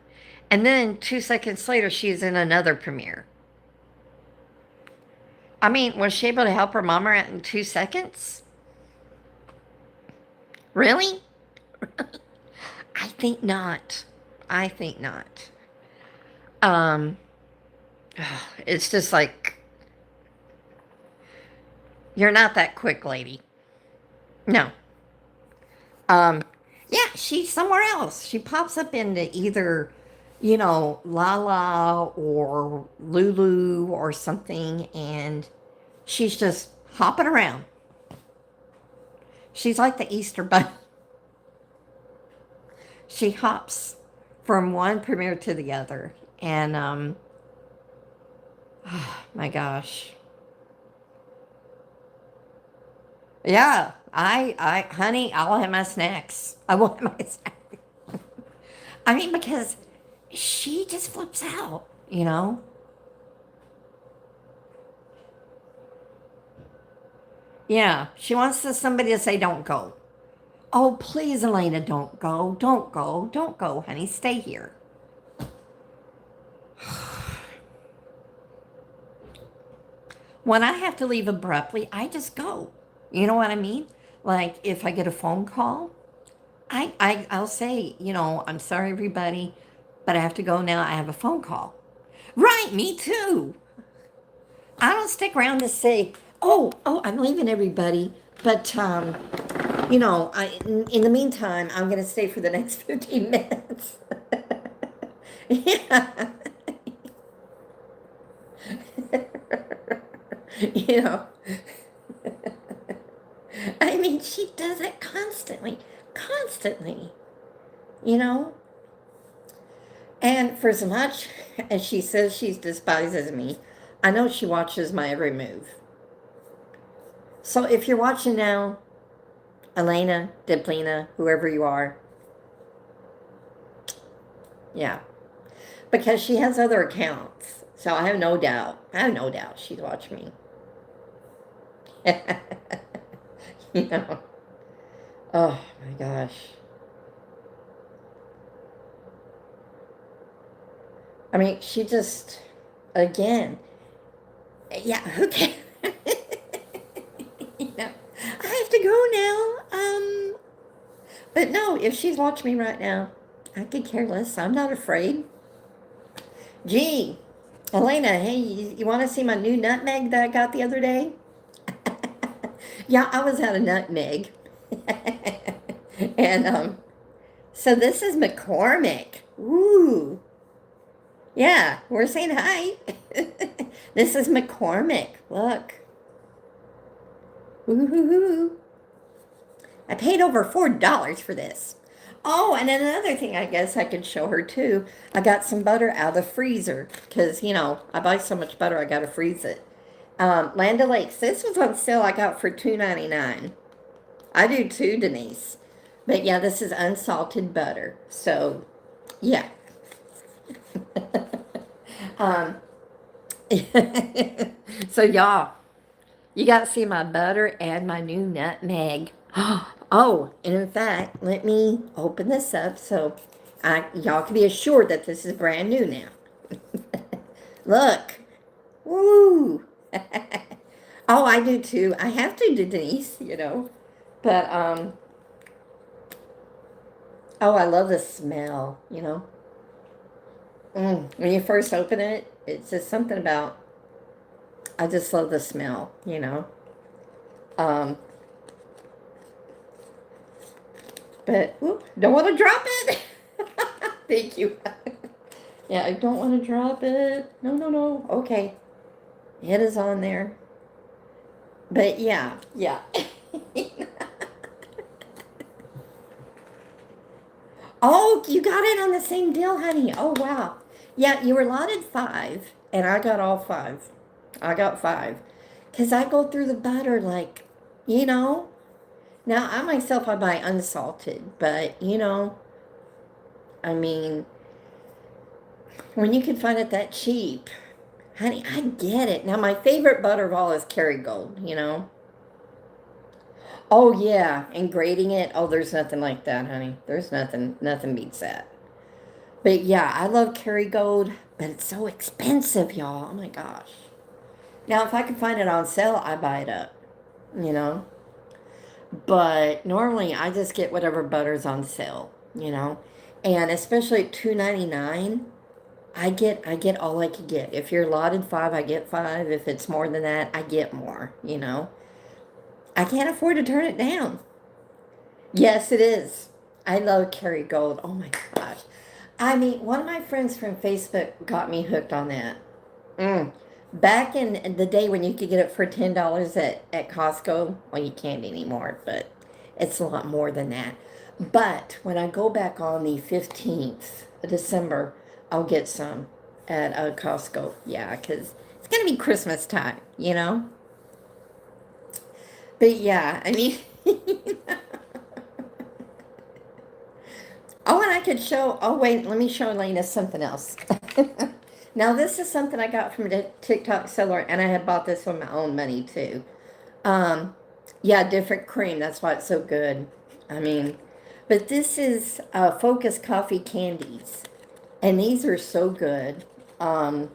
Speaker 1: And then 2 seconds later, she's in another premiere. I mean, was she able to help her mama out in 2 seconds? Really? I think not. I think not. Um, it's just like, you're not that quick, lady. No. Um, yeah, she's somewhere else. She pops up into either, Lala or Lulu or something, and she's just hopping around. She's like the Easter bunny. She hops from one premiere to the other. And, oh my gosh. Yeah, honey, I'll have my snacks. I will have my snacks. I mean, because she just flips out. Yeah, she wants somebody to say, don't go. Oh, please, Elena, don't go. Don't go. Don't go, honey. Stay here. When I have to leave abruptly, I just go. You know what I mean? Like if I get a phone call, I'll say, I'm sorry, everybody, but I have to go now. I have a phone call. Right, me too. I don't stick around to say, oh, I'm leaving everybody, but in the meantime, I'm going to stay for the next 15 minutes. Yeah. you know, I mean, she does it constantly, constantly, you know? And for as much as she says she despises me, I know she watches my every move. So if you're watching now, Elena, Deplina, whoever you are, yeah. Because she has other accounts. So I have no doubt she's watching me. you know. Oh my gosh. I mean, she just, again, yeah, okay. I have to go now. But no, if she's watching me right now, I could care less. I'm not afraid. Gee, Elena, hey, you want to see my new nutmeg that I got the other day? Yeah, I was out of nutmeg. and so this is McCormick. Ooh. Yeah, we're saying hi. This is McCormick. Look. Ooh. I paid over $4 for this. Oh, and another thing I guess I could show her too. I got some butter out of the freezer because, I buy so much butter I got to freeze it. Land O'Lakes. This was on sale I got for $2.99. I do too, Denise. But yeah, this is unsalted butter. So, yeah. um, so y'all, you got to see my butter and my new nutmeg. Oh, and in fact, let me open this up so y'all can be assured that this is brand new now. Look. Woo. Oh, I do too. I have to, Denise. But, oh, I love the smell. When you first open it, it's just something about, I just love the smell. Um, but, whoop, don't want to drop it. Thank you. Yeah, I don't want to drop it. No, no, no. Okay. It is on there. But yeah. Oh, you got it on the same deal, honey. Oh, wow. Yeah, you were allotted 5, and I got all 5. I got 5. Because I go through the butter like, you know. Now, I myself, I buy unsalted, but, I mean, when you can find it that cheap, honey, I get it. Now, my favorite butter of all is Kerrygold. Oh, yeah, and grating it, oh, there's nothing like that, honey. There's nothing beats that. But yeah, I love Kerrygold, but it's so expensive, y'all. Oh my gosh. Now, if I can find it on sale, I buy it up, you know. But normally, I just get whatever butter's on sale. And especially at $2.99, I get all I could get. If you're allotted five, I get five. If it's more than that, I get more, you know. I can't afford to turn it down. Yes, it is. I love Kerrygold. Oh my gosh. I mean, one of my friends from Facebook got me hooked on that. Mm. Back in the day when you could get it for $10 at Costco, well, you can't anymore, but it's a lot more than that. But when I go back on the 15th of December, I'll get some at Costco. Yeah, because it's going to be Christmas time, you know? But yeah, I mean, oh, and I could show, oh, wait, let me show Elena something else. Now, this is something I got from a TikTok seller, and I had bought this with my own money too. Um, yeah, different cream. That's why it's so good. I mean, but this is Focus Coffee Candies, and these are so good. Um,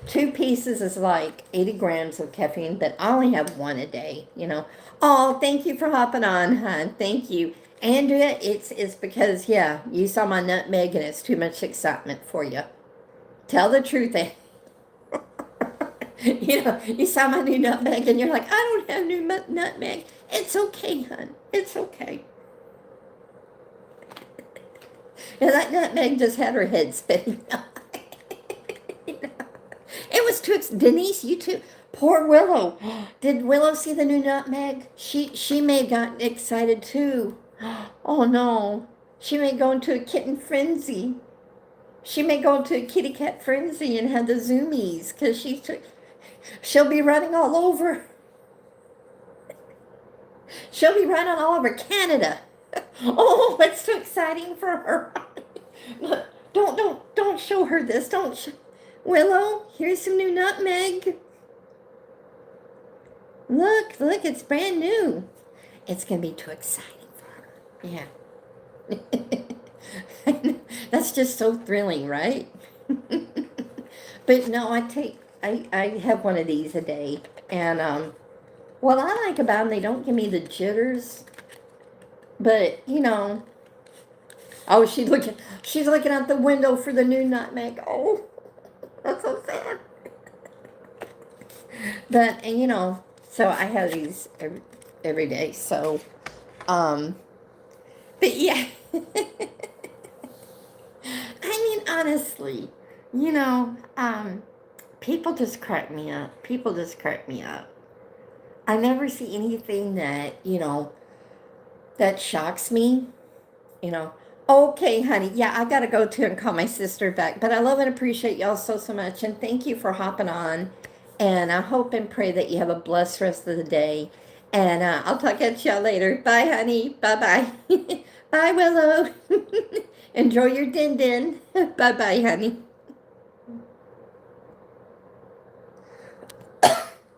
Speaker 1: two pieces is like 80 grams of caffeine, but I only have one a day, you know. Oh, thank you for hopping on, hon. Thank you. Andrea, it's because, yeah, you saw my nutmeg and it's too much excitement for you. Tell the truth, eh? You know, you saw my new nutmeg and you're like, I don't have new nutmeg. It's okay, hon. It's okay. And that nutmeg just had her head spinning. You know? It was too, Denise, you too. Poor Willow. Did Willow see the new nutmeg? She may have gotten excited too. Oh no. She may go into a kitten frenzy. She may go into a kitty cat frenzy and have the zoomies because she'll be running all over. She'll be running all over Canada. Oh, it's too exciting for her. Look, don't show her this. Willow, here's some new nutmeg. Look, it's brand new. It's going to be too exciting for her. Yeah. That's just so thrilling, right? But no, I have one of these a day. And what I like about them, they don't give me the jitters. But, you know, oh, she's looking out the window for the new nutmeg. Oh, that's so sad. But, and, you know, so I have these every day. So, but yeah. I mean, honestly, you know, people just crack me up. People just crack me up. I never see anything that, you know, that shocks me, you know. Okay, honey, yeah, I gotta go to and call my sister back. But I love and appreciate y'all so much, and thank you for hopping on. And I hope and pray that you have a blessed rest of the day. And I'll talk at y'all later. Bye, honey. Bye-bye. Bye, Willow. Enjoy your din din. Bye-bye, honey.